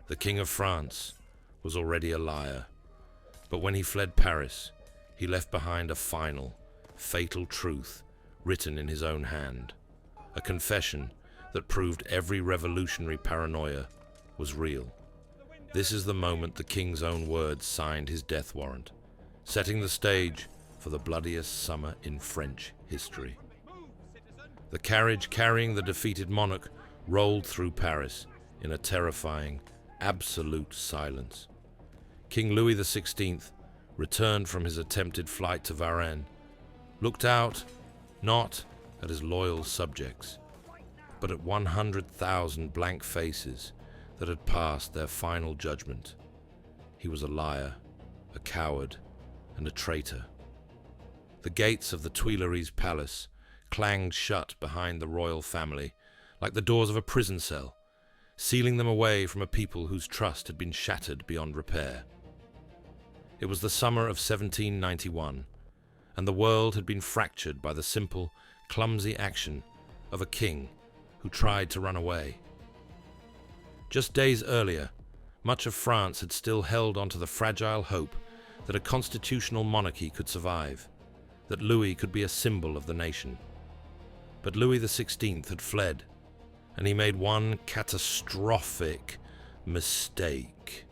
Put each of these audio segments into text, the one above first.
The King of France was already a liar, but when he fled Paris, he left behind a final, fatal truth written in his own hand, a confession that proved every revolutionary paranoia was real. This is the moment the king's own words signed his death warrant, setting the stage for the bloodiest summer in French history. The carriage carrying the defeated monarch rolled through Paris in a terrifying, absolute silence. King Louis XVI returned from his attempted flight to Varennes, looked out not at his loyal subjects, but at 100,000 blank faces that had passed their final judgment. He was a liar, a coward, and a traitor. The gates of the Tuileries Palace clanged shut behind the royal family like the doors of a prison cell, sealing them away from a people whose trust had been shattered beyond repair. It was the summer of 1791, and the world had been fractured by the simple, clumsy action of a king who tried to run away. Just days earlier, much of France had still held onto the fragile hope that a constitutional monarchy could survive, that Louis could be a symbol of the nation. But Louis XVI had fled, and he made one catastrophic mistake.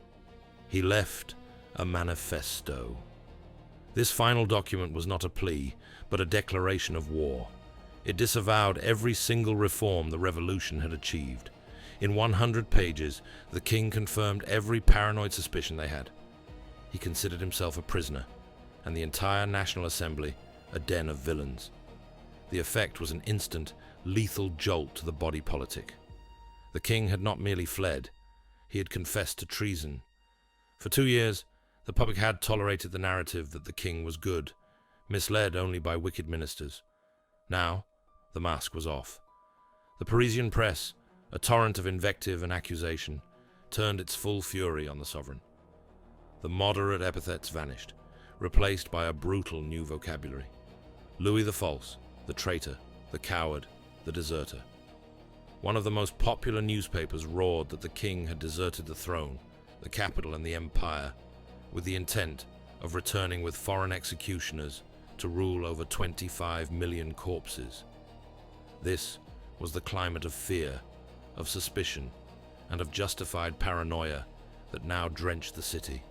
He left a manifesto. This final document was not a plea, but a declaration of war. It disavowed every single reform the revolution had achieved. In 100 pages, the king confirmed every paranoid suspicion they had. He considered himself a prisoner, and the entire National Assembly a den of villains. The effect was an instant, lethal jolt to the body politic. The king had not merely fled, he had confessed to treason. For 2 years, the public had tolerated the narrative that the king was good, misled only by wicked ministers. Now, the mask was off. The Parisian press, a torrent of invective and accusation, turned its full fury on the sovereign. The moderate epithets vanished, replaced by a brutal new vocabulary. Louis the False, the traitor, the coward, the deserter. One of the most popular newspapers roared that the king had deserted the throne, the capital, and the empire, with the intent of returning with foreign executioners to rule over 25 million corpses. This was the climate of fear, of suspicion, and of justified paranoia that now drenched the city.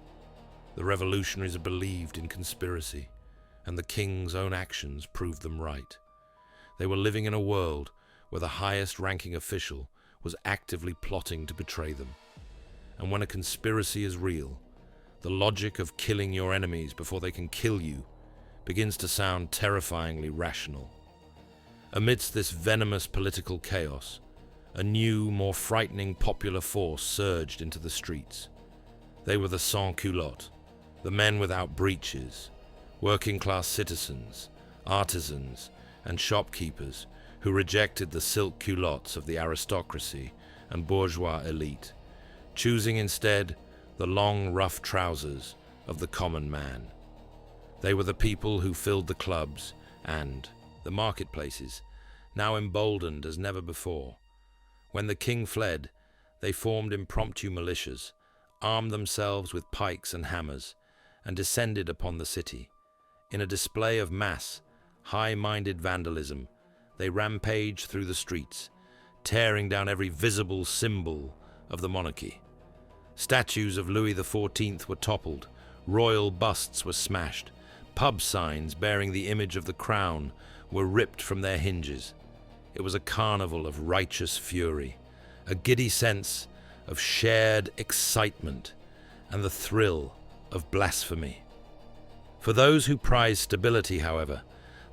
The revolutionaries believed in conspiracy, and the king's own actions proved them right. They were living in a world where the highest-ranking official was actively plotting to betray them. And when a conspiracy is real, the logic of killing your enemies before they can kill you begins to sound terrifyingly rational. Amidst this venomous political chaos, a new, more frightening popular force surged into the streets. They were the sans-culottes, the men without breeches, working-class citizens, artisans, and shopkeepers who rejected the silk culottes of the aristocracy and bourgeois elite, choosing instead the long, rough trousers of the common man. They were the people who filled the clubs and the marketplaces, now emboldened as never before. When the king fled, they formed impromptu militias, armed themselves with pikes and hammers, and descended upon the city. In a display of mass, high-minded vandalism, they rampaged through the streets, tearing down every visible symbol of the monarchy. Statues of Louis XIV were toppled, royal busts were smashed, pub signs bearing the image of the crown were ripped from their hinges. It was a carnival of righteous fury, a giddy sense of shared excitement, and the thrill of blasphemy. For those who prize stability, however,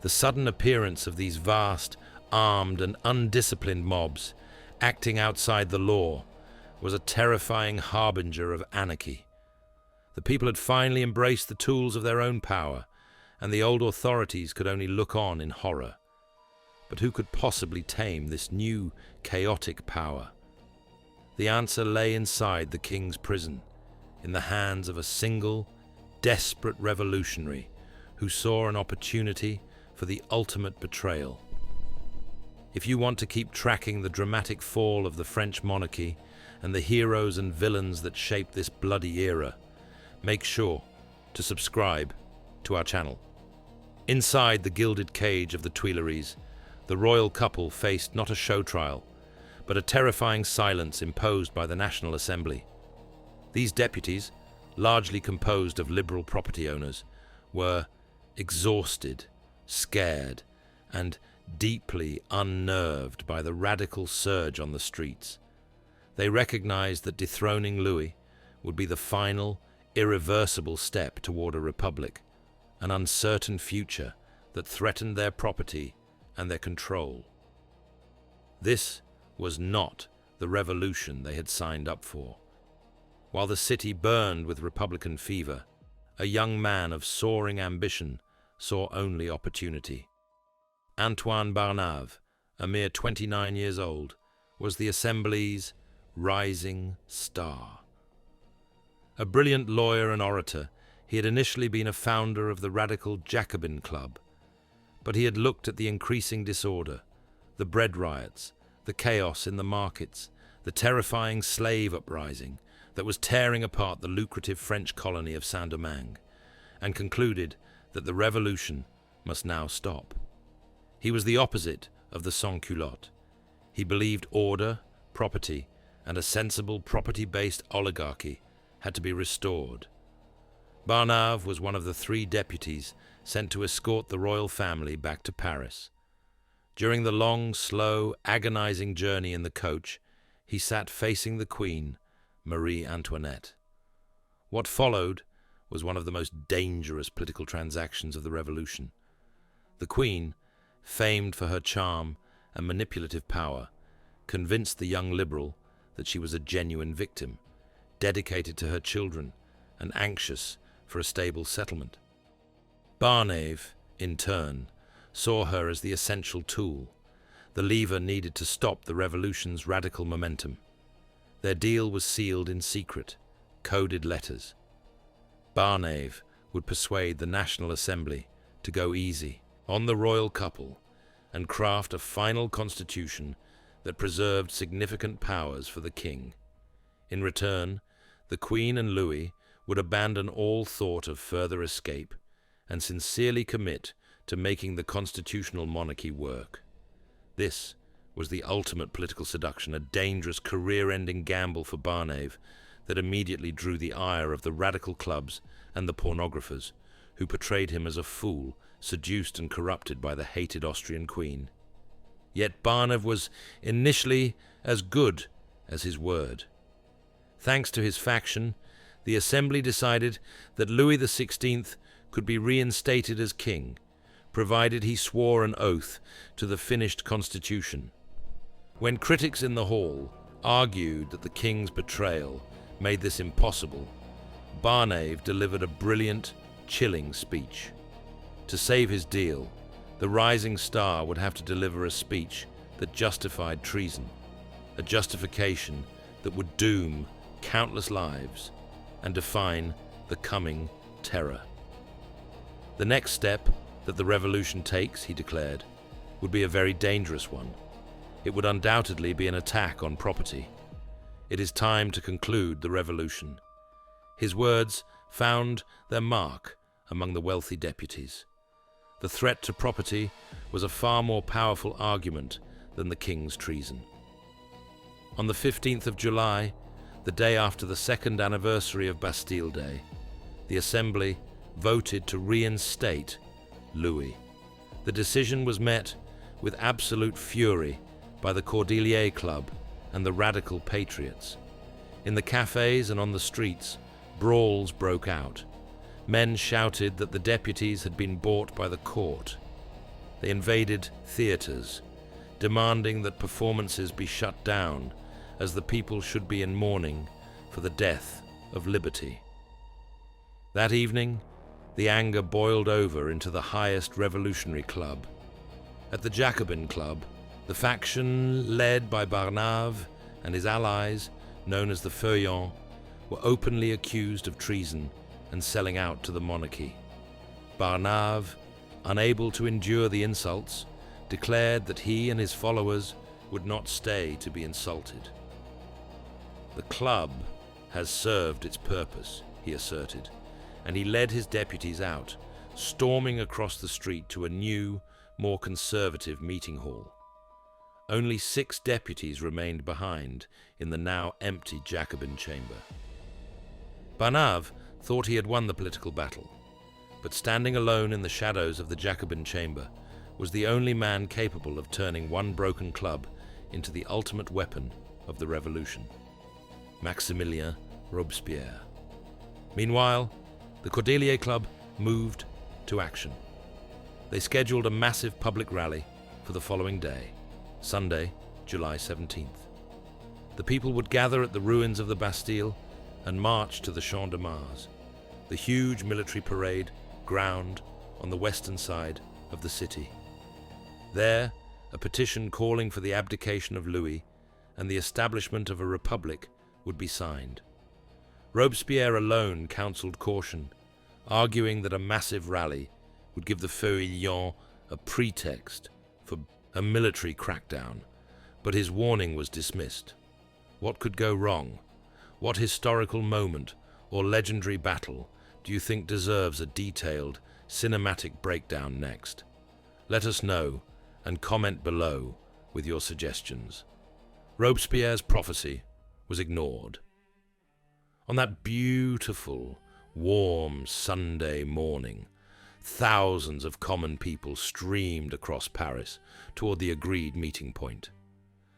the sudden appearance of these vast, armed and undisciplined mobs, acting outside the law, was a terrifying harbinger of anarchy. The people had finally embraced the tools of their own power, and the old authorities could only look on in horror. But who could possibly tame this new, chaotic power? The answer lay inside the king's prison, in the hands of a single, desperate revolutionary who saw an opportunity for the ultimate betrayal. If you want to keep tracking the dramatic fall of the French monarchy and the heroes and villains that shaped this bloody era, make sure to subscribe to our channel. Inside the gilded cage of the Tuileries, the royal couple faced not a show trial, but a terrifying silence imposed by the National Assembly. These deputies, largely composed of liberal property owners, were exhausted, scared, and deeply unnerved by the radical surge on the streets. They recognized that dethroning Louis would be the final, irreversible step toward a republic, an uncertain future that threatened their property and their control. This was not the revolution they had signed up for. While the city burned with Republican fever, a young man of soaring ambition saw only opportunity. Antoine Barnave, a mere 29 years old, was the Assembly's rising star. A brilliant lawyer and orator, he had initially been a founder of the radical Jacobin Club, but he had looked at the increasing disorder, the bread riots, the chaos in the markets, the terrifying slave uprising that was tearing apart the lucrative French colony of Saint-Domingue, and concluded that the revolution must now stop. He was the opposite of the sans-culotte. He believed order, property, and a sensible property-based oligarchy had to be restored. Barnave was one of the 3 deputies sent to escort the royal family back to Paris. During the long, slow, agonizing journey in the coach, he sat facing the Queen, Marie Antoinette. What followed was one of the most dangerous political transactions of the Revolution. The Queen, famed for her charm and manipulative power, convinced the young liberal that she was a genuine victim, dedicated to her children and anxious for a stable settlement. Barnave, in turn, saw her as the essential tool, the lever needed to stop the revolution's radical momentum. Their deal was sealed in secret, coded letters. Barnave would persuade the National Assembly to go easy on the royal couple and craft a final constitution that preserved significant powers for the king. In return, the Queen and Louis would abandon all thought of further escape and sincerely commit to making the constitutional monarchy work. This was the ultimate political seduction, a dangerous, career-ending gamble for Barnave that immediately drew the ire of the radical clubs and the pornographers, who portrayed him as a fool, seduced and corrupted by the hated Austrian queen. Yet Barnave was initially as good as his word. Thanks to his faction, the Assembly decided that Louis XVI could be reinstated as king, provided he swore an oath to the finished constitution. When critics in the hall argued that the king's betrayal made this impossible, Barnave delivered a brilliant, chilling speech. To save his deal, the rising star would have to deliver a speech that justified treason, a justification that would doom countless lives and define the coming terror. The next step that the revolution takes, he declared, would be a very dangerous one. It would undoubtedly be an attack on property. It is time to conclude the revolution. His words found their mark among the wealthy deputies. The threat to property was a far more powerful argument than the king's treason. On the 15th of July, the day after the 2nd anniversary of Bastille Day, the Assembly voted to reinstate Louis. The decision was met with absolute fury by the Cordelier Club and the radical patriots. In the cafes and on the streets, brawls broke out. Men shouted that the deputies had been bought by the court. They invaded theaters, demanding that performances be shut down, as the people should be in mourning for the death of liberty. That evening, the anger boiled over into the highest revolutionary club. At the Jacobin Club, the faction led by Barnave and his allies, known as the Feuillants, were openly accused of treason and selling out to the monarchy. Barnave, unable to endure the insults, declared that he and his followers would not stay to be insulted. The club has served its purpose, he asserted, and he led his deputies out, storming across the street to a new, more conservative meeting hall. Only 6 deputies remained behind in the now empty Jacobin chamber. Barnave thought he had won the political battle, but standing alone in the shadows of the Jacobin chamber was the only man capable of turning one broken club into the ultimate weapon of the revolution: Maximilien Robespierre. Meanwhile, the Cordelier Club moved to action. They scheduled a massive public rally for the following day, Sunday, July 17th. The people would gather at the ruins of the Bastille and march to the Champ de Mars, the huge military parade ground on the western side of the city. There, a petition calling for the abdication of Louis and the establishment of a republic would be signed. Robespierre alone counselled caution, arguing that a massive rally would give the Feuillants a pretext for a military crackdown, but his warning was dismissed. What could go wrong? What historical moment or legendary battle do you think deserves a detailed, cinematic breakdown next? Let us know and comment below with your suggestions. Robespierre's prophecy was ignored. On that beautiful, warm Sunday morning, thousands of common people streamed across Paris toward the agreed meeting point.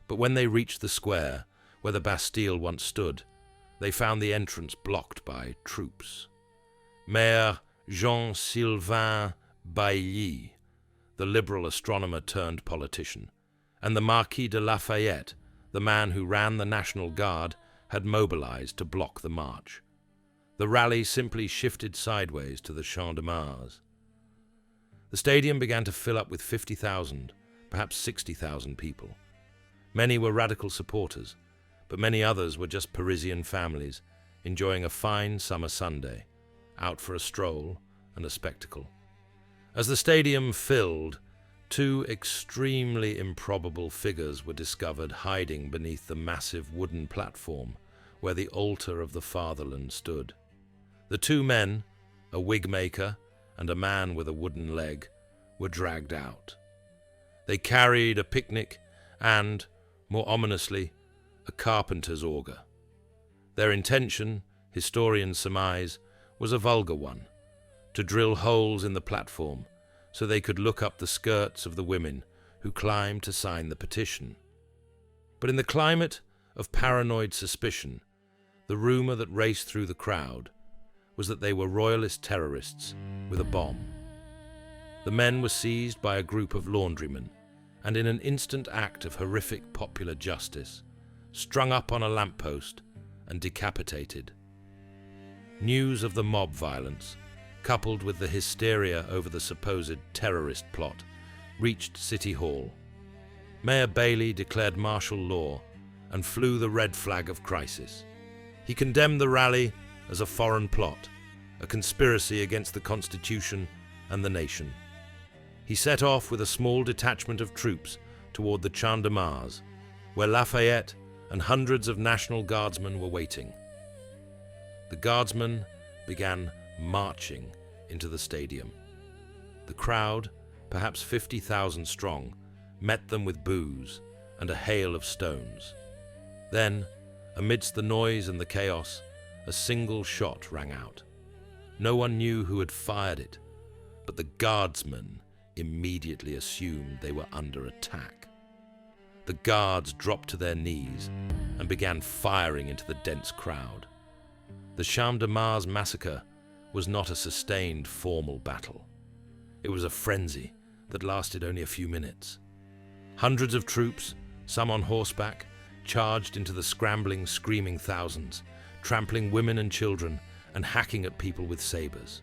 But when they reached the square where the Bastille once stood, they found the entrance blocked by troops. Mayor Jean-Sylvain Bailly, the liberal astronomer turned politician, and the Marquis de Lafayette, the man who ran the National Guard, had mobilized to block the march. The rally simply shifted sideways to the Champ de Mars. The stadium began to fill up with 50,000, perhaps 60,000 people. Many were radical supporters, but many others were just Parisian families enjoying a fine summer Sunday, out for a stroll and a spectacle. As the stadium filled, 2 extremely improbable figures were discovered hiding beneath the massive wooden platform where the altar of the fatherland stood. The 2 men, a wig maker and a man with a wooden leg, were dragged out. They carried a picnic and, more ominously, a carpenter's auger. Their intention, historians surmise, was a vulgar one: to drill holes in the platform so they could look up the skirts of the women who climbed to sign the petition. But in the climate of paranoid suspicion, the rumor that raced through the crowd was that they were royalist terrorists with a bomb. The men were seized by a group of laundrymen and, in an instant act of horrific popular justice, strung up on a lamppost and decapitated. News of the mob violence, coupled with the hysteria over the supposed terrorist plot, reached City Hall. Mayor Bailly declared martial law and flew the red flag of crisis. He condemned the rally as a foreign plot, a conspiracy against the Constitution and the nation. He set off with a small detachment of troops toward the Champ de Mars, where Lafayette and hundreds of National Guardsmen were waiting. The Guardsmen began marching into the stadium. The crowd, perhaps 50,000 strong, met them with boos and a hail of stones. Then, amidst the noise and the chaos, a single shot rang out. No one knew who had fired it, but the Guardsmen immediately assumed they were under attack. The guards dropped to their knees and began firing into the dense crowd. The Champ de Mars massacre was not a sustained formal battle. It was a frenzy that lasted only a few minutes. Hundreds of troops, some on horseback, charged into the scrambling, screaming thousands, trampling women and children and hacking at people with sabers.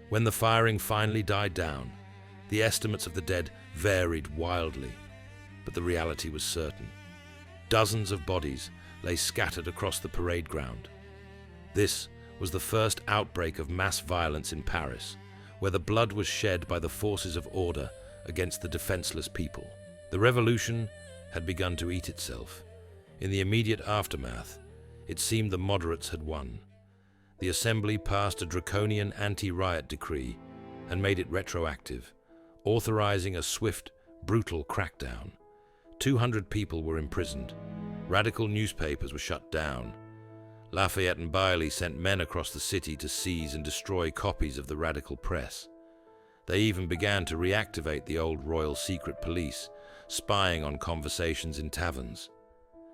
When the firing finally died down, the estimates of the dead varied wildly, but the reality was certain. Dozens of bodies lay scattered across the parade ground. This was the first outbreak of mass violence in Paris, where the blood was shed by the forces of order against the defenseless people. The revolution had begun to eat itself. In the immediate aftermath, it seemed the moderates had won. The Assembly passed a draconian anti-riot decree and made it retroactive, authorizing a swift, brutal crackdown. 200 people were imprisoned. Radical newspapers were shut down. Lafayette and Bailly sent men across the city to seize and destroy copies of the radical press. They even began to reactivate the old royal secret police, spying on conversations in taverns.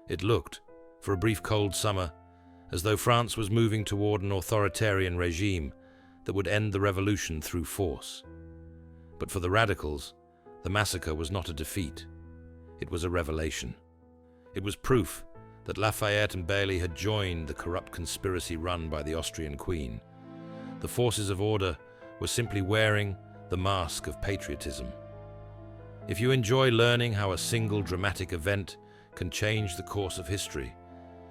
It looked, for a brief cold summer, as though France was moving toward an authoritarian regime that would end the revolution through force. But for the radicals, the massacre was not a defeat. It was a revelation. It was proof that Lafayette and Bailly had joined the corrupt conspiracy run by the Austrian Queen. The forces of order were simply wearing the mask of patriotism. If you enjoy learning how a single dramatic event can change the course of history,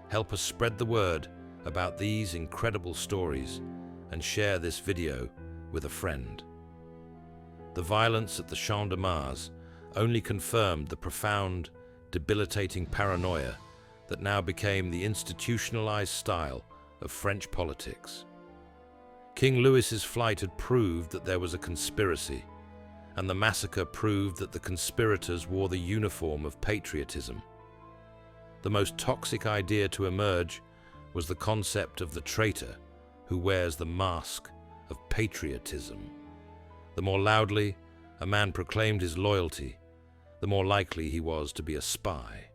help us spread the word about these incredible stories and share this video with a friend. The violence at the Champ de Mars only confirmed the profound, debilitating paranoia that now became the institutionalized style of French politics. King Louis's flight had proved that there was a conspiracy, and the massacre proved that the conspirators wore the uniform of patriotism. The most toxic idea to emerge was the concept of the traitor who wears the mask of patriotism. The more loudly a man proclaimed his loyalty, the more likely he was to be a spy.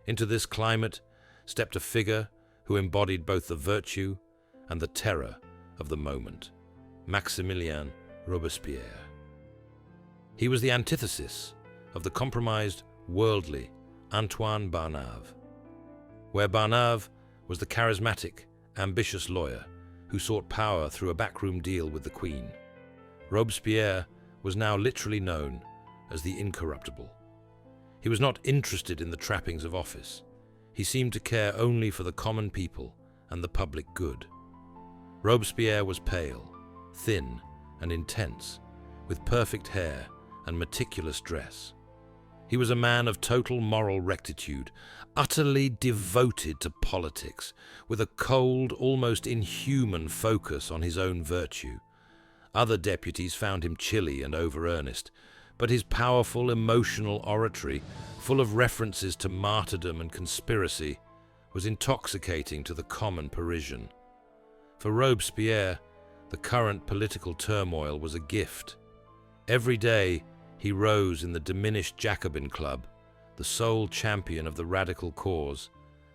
Into this climate stepped a figure who embodied both the virtue and the terror of the moment: Maximilien Robespierre. He was the antithesis of the compromised, worldly Antoine Barnave, where Barnave was the charismatic, ambitious lawyer who sought power through a backroom deal with the Queen. Robespierre was now literally known as the incorruptible. He was not interested in the trappings of office. He seemed to care only for the common people and the public good. Robespierre was pale, thin, and intense, with perfect hair and meticulous dress. He was a man of total moral rectitude, utterly devoted to politics, with a cold, almost inhuman focus on his own virtue. Other deputies found him chilly and over-earnest, but his powerful, emotional oratory, full of references to martyrdom and conspiracy, was intoxicating to the common Parisian. For Robespierre, the current political turmoil was a gift. Every day, he rose in the diminished Jacobin Club, the sole champion of the radical cause,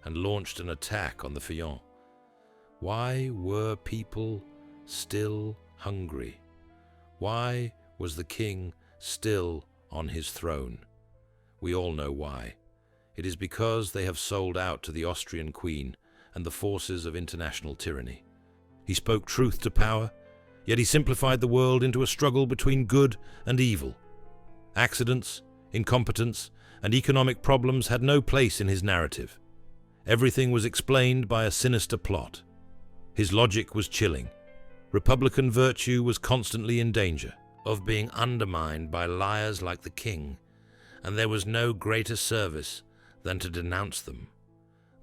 and launched an attack on the Feuillants. Why were people still hungry? Why was the king still on his throne? We all know why. It is because they have sold out to the Austrian Queen and the forces of international tyranny. He spoke truth to power, yet he simplified the world into a struggle between good and evil. Accidents, incompetence, and economic problems had no place in his narrative. Everything was explained by a sinister plot. His logic was chilling. Republican virtue was constantly in danger of being undermined by liars like the king, and there was no greater service than to denounce them.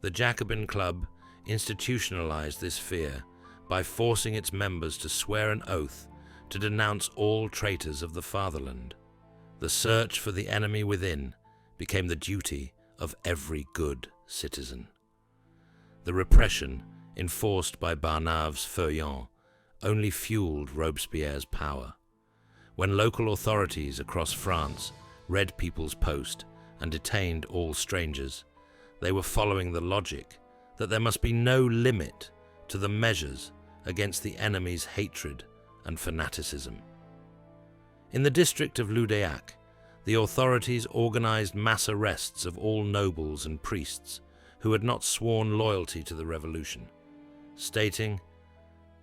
The Jacobin Club institutionalized this fear by forcing its members to swear an oath to denounce all traitors of the fatherland. The search for the enemy within became the duty of every good citizen. The repression enforced by Barnave's Feuillants only fueled Robespierre's power. When local authorities across France read People's Post and detained all strangers, they were following the logic that there must be no limit to the measures against the enemy's hatred and fanaticism. In the district of Loudéac, the authorities organized mass arrests of all nobles and priests who had not sworn loyalty to the revolution, stating,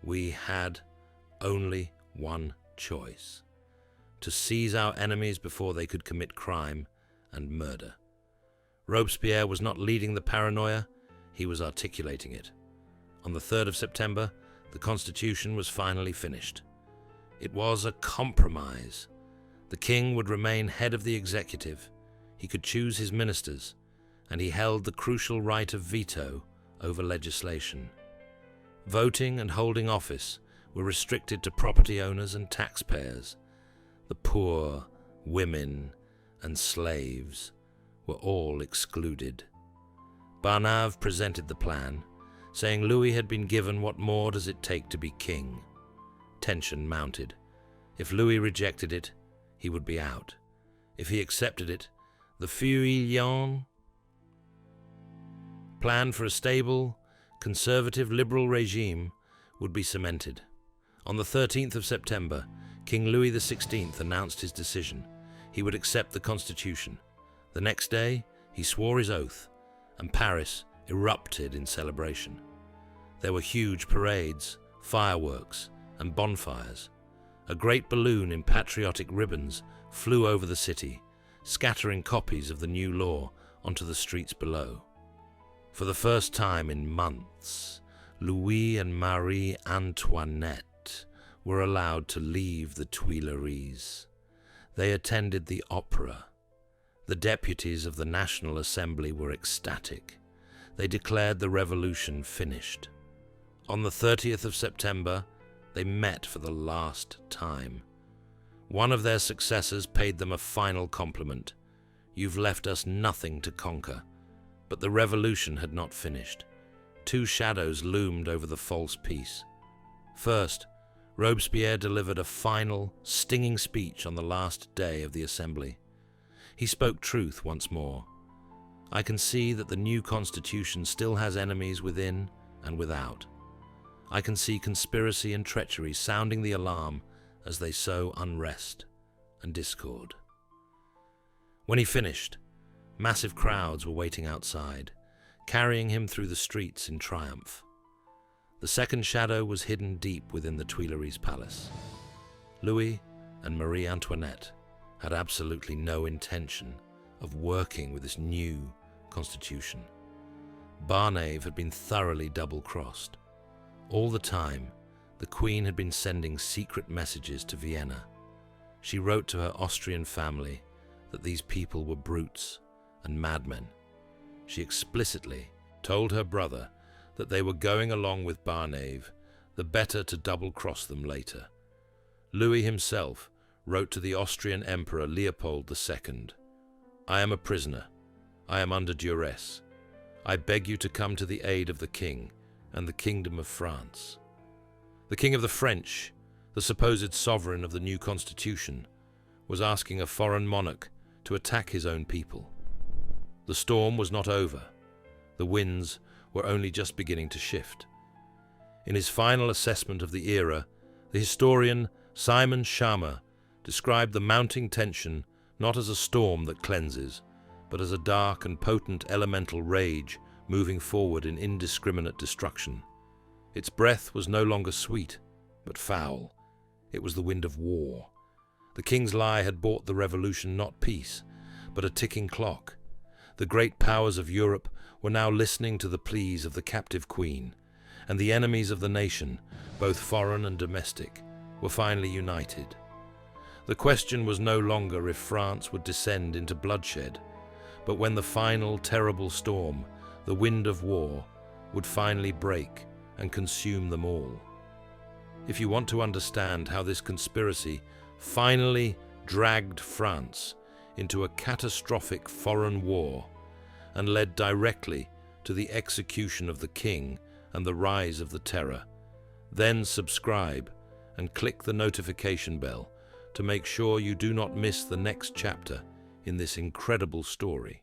"We had only one choice: to seize our enemies before they could commit crime and murder." Robespierre was not leading the paranoia, he was articulating it. On the 3rd of September, the Constitution was finally finished. It was a compromise. The king would remain head of the executive, he could choose his ministers, and he held the crucial right of veto over legislation. Voting and holding office were restricted to property owners and taxpayers. The poor, women, and slaves were all excluded. Barnave presented the plan, saying Louis had been given what more does it take to be king. Tension mounted. If Louis rejected it, he would be out. If he accepted it, the Feuillants plan for a stable, conservative liberal regime would be cemented. On the 13th of September, King Louis XVI announced his decision. He would accept the constitution. The next day, he swore his oath, and Paris erupted in celebration. There were huge parades, fireworks, and bonfires. A great balloon in patriotic ribbons flew over the city, scattering copies of the new law onto the streets below. For the first time in months, Louis and Marie Antoinette were allowed to leave the Tuileries. They attended the opera. The deputies of the National Assembly were ecstatic. They declared the revolution finished. On the 30th of September, they met for the last time. One of their successors paid them a final compliment. "You've left us nothing to conquer." But the revolution had not finished. Two shadows loomed over the false peace. First, Robespierre delivered a final, stinging speech on the last day of the assembly. He spoke truth once more. "I can see that the new constitution still has enemies within and without. I can see conspiracy and treachery sounding the alarm as they sow unrest and discord." When he finished, massive crowds were waiting outside, carrying him through the streets in triumph. The second shadow was hidden deep within the Tuileries Palace. Louis and Marie Antoinette had absolutely no intention of working with this new constitution. Barnave had been thoroughly double-crossed. All the time, the Queen had been sending secret messages to Vienna. She wrote to her Austrian family that these people were brutes and madmen. She explicitly told her brother that they were going along with Barnave, the better to double-cross them later. Louis himself wrote to the Austrian Emperor Leopold II, "I am a prisoner. I am under duress. I beg you to come to the aid of the king and the kingdom of France." The king of the French, the supposed sovereign of the new constitution, was asking a foreign monarch to attack his own people. The storm was not over. The winds were only just beginning to shift. In his final assessment of the era, the historian Simon Schama described the mounting tension not as a storm that cleanses, but as a dark and potent elemental rage moving forward in indiscriminate destruction. Its breath was no longer sweet, but foul. It was the wind of war. The king's lie had brought the revolution not peace, but a ticking clock. The great powers of Europe were now listening to the pleas of the captive queen, and the enemies of the nation, both foreign and domestic, were finally united. The question was no longer if France would descend into bloodshed, but when the final terrible storm, the wind of war, would finally break and consume them all. If you want to understand how this conspiracy finally dragged France into a catastrophic foreign war and led directly to the execution of the king and the rise of the terror, then subscribe and click the notification bell to make sure you do not miss the next chapter in this incredible story.